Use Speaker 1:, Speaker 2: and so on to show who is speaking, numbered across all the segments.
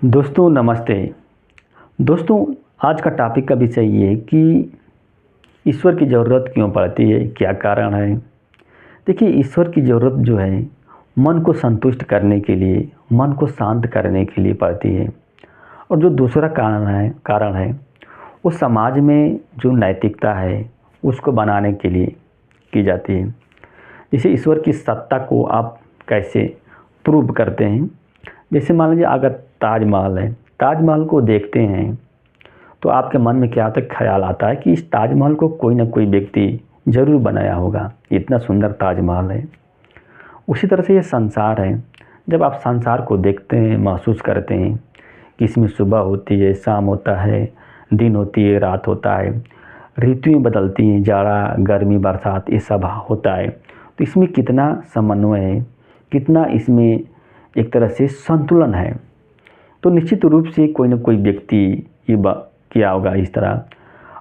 Speaker 1: दोस्तों नमस्ते। दोस्तों आज का टॉपिक का विषय ये है कि ईश्वर की ज़रूरत क्यों पड़ती है, क्या कारण है। देखिए, ईश्वर की ज़रूरत जो है मन को संतुष्ट करने के लिए, मन को शांत करने के लिए पड़ती है। और जो दूसरा कारण है वो समाज में जो नैतिकता है उसको बनाने के लिए की जाती है। जैसे ईश्वर की सत्ता को आप कैसे प्रूव करते हैं। जैसे मान लीजिए अगर ताजमहल है, ताजमहल को देखते हैं तो आपके मन में क्या तक ख्याल आता है कि इस ताजमहल को कोई ना कोई व्यक्ति ज़रूर बनाया होगा, इतना सुंदर ताजमहल है। उसी तरह से ये संसार है, जब आप संसार को देखते हैं, महसूस करते हैं कि इसमें सुबह होती है, शाम होता है, दिन होती है, रात होता है, ऋतुएं बदलती हैं, जाड़ा गर्मी बरसात ये सब होता है। तो इसमें कितना समन्वय है, कितना इसमें एक तरह से संतुलन है। तो निश्चित रूप से कोई ना कोई व्यक्ति ये किया होगा इस तरह,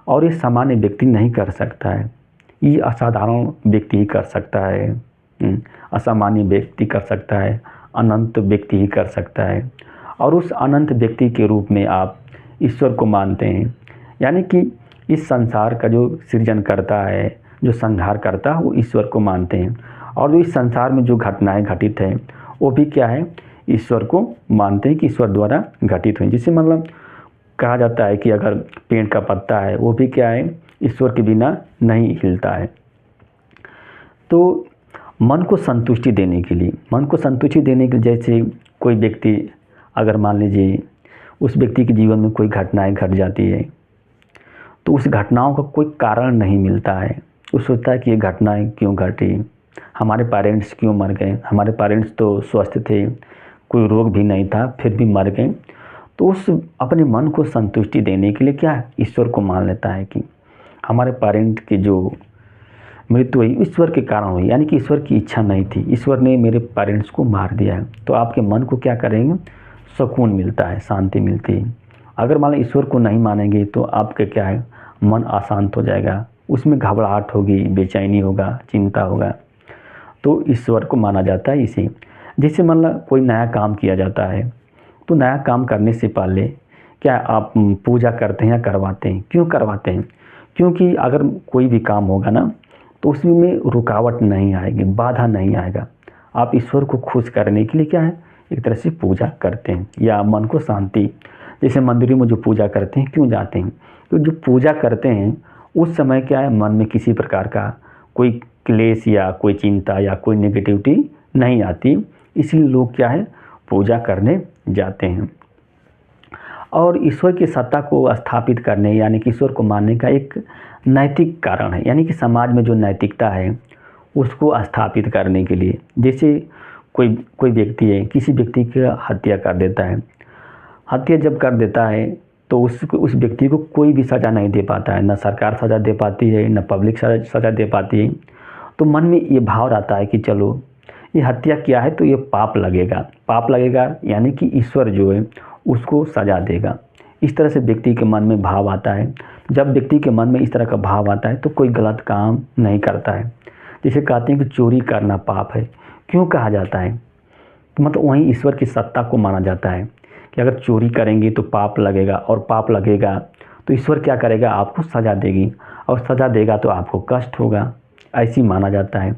Speaker 1: और ये सामान्य व्यक्ति नहीं कर सकता है, ये असाधारण व्यक्ति ही कर सकता है। असामान्य व्यक्ति कर सकता है, अनंत व्यक्ति ही कर सकता है। और उस अनंत व्यक्ति के रूप में आप ईश्वर को मानते हैं, यानी कि इस संसार का जो सृजन करता है, जो संहार करता है, वो ईश्वर को मानते हैं। और जो इस संसार में जो घटनाएं घटित हैं वो भी क्या है, ईश्वर को मानते हैं कि ईश्वर द्वारा घटित हुई। जिससे मतलब कहा जाता है कि अगर पेड़ का पत्ता है वो भी क्या है, ईश्वर के बिना नहीं हिलता है। तो मन को संतुष्टि देने के लिए, जैसे कोई व्यक्ति अगर मान लीजिए उस व्यक्ति के जीवन में कोई घटनाएं घट जाती है तो उस घटनाओं का कोई कारण नहीं मिलता है। वो सोचता है कि ये घटनाएं क्यों घटी, हमारे पेरेंट्स क्यों मर गए, हमारे पेरेंट्स तो स्वस्थ थे, कोई रोग भी नहीं था, फिर भी मर गए। तो उस अपने मन को संतुष्टि देने के लिए क्या है, ईश्वर को मान लेता है कि हमारे पेरेंट की जो मृत्यु हुई ईश्वर के कारण हुई, यानी कि ईश्वर की इच्छा नहीं थी, ईश्वर ने मेरे पेरेंट्स को मार दिया है। तो आपके मन को क्या करेंगे, सुकून मिलता है, शांति मिलती है। अगर मान लो ईश्वर को नहीं मानेंगे तो आपके क्या है, मन अशांत हो जाएगा, उसमें घबराहट होगी, बेचैनी होगा, चिंता होगा। तो ईश्वर को माना जाता है इसे। जैसे मतलब कोई नया काम किया जाता है तो नया काम करने से पहले क्या आप पूजा करते हैं या करवाते हैं। क्यों करवाते हैं, क्योंकि अगर कोई भी काम होगा ना तो उसमें रुकावट नहीं आएगी, बाधा नहीं आएगा। आप ईश्वर को खुश करने के लिए क्या है, एक तरह से पूजा करते हैं या मन को शांति। जैसे मंदिरों में जो पूजा करते हैं, क्यों जाते हैं, तो जो पूजा करते हैं उस समय क्या है, मन में किसी प्रकार का कोई क्लेश या कोई चिंता या कोई नेगेटिविटी नहीं आती, इसलिए लोग क्या है, पूजा करने जाते हैं। और ईश्वर की सत्ता को स्थापित करने यानी कि ईश्वर को मानने का एक नैतिक कारण है, यानी कि समाज में जो नैतिकता है उसको स्थापित करने के लिए। जैसे कोई व्यक्ति है, किसी व्यक्ति की हत्या कर देता है, हत्या जब कर देता है तो उस व्यक्ति को कोई भी सज़ा नहीं दे पाता है, न सरकार सज़ा दे पाती है, न पब्लिक सज़ा दे पाती है। तो मन में ये भाव रहता है कि चलो ये हत्या किया है तो ये पाप लगेगा, यानी कि ईश्वर जो है उसको सज़ा देगा। इस तरह से व्यक्ति के मन में भाव आता है। जब व्यक्ति के मन में इस तरह का भाव आता है तो कोई गलत काम नहीं करता है। जैसे कहते हैं कि चोरी करना पाप है, क्यों कहा जाता है, तो मतलब वहीं ईश्वर की सत्ता को माना जाता है कि अगर चोरी करेंगे तो पाप लगेगा, और पाप लगेगा तो ईश्वर क्या करेगा, आपको सज़ा देगी, और सज़ा देगा तो आपको कष्ट होगा, ऐसी माना जाता है।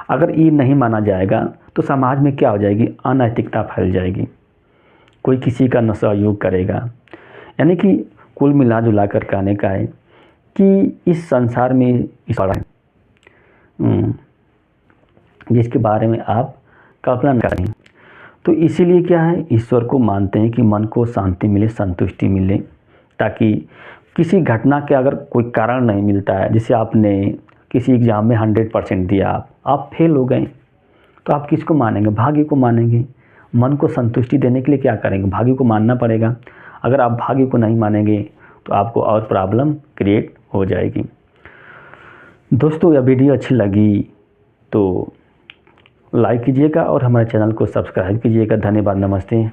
Speaker 1: अगर ये नहीं माना जाएगा तो समाज में क्या हो जाएगी, अनैतिकता फैल जाएगी, कोई किसी का न सहयोग करेगा। यानी कि कुल मिला जुला कर कहने का है कि इस संसार में ईश्वर है जिसके बारे में आप कल्पना न करें। तो इसीलिए क्या है, ईश्वर को मानते हैं कि मन को शांति मिले, संतुष्टि मिले, ताकि किसी घटना के अगर कोई कारण नहीं मिलता है, जैसे आपने किसी एग्ज़ाम में 100% दिया, आप फेल हो गए, तो आप किसको मानेंगे, भाग्य को मानेंगे। मन को संतुष्टि देने के लिए क्या करेंगे, भाग्य को मानना पड़ेगा। अगर आप भाग्य को नहीं मानेंगे तो आपको और प्रॉब्लम क्रिएट हो जाएगी। दोस्तों यह वीडियो अच्छी लगी तो लाइक कीजिएगा और हमारे चैनल को सब्सक्राइब कीजिएगा। धन्यवाद, नमस्ते।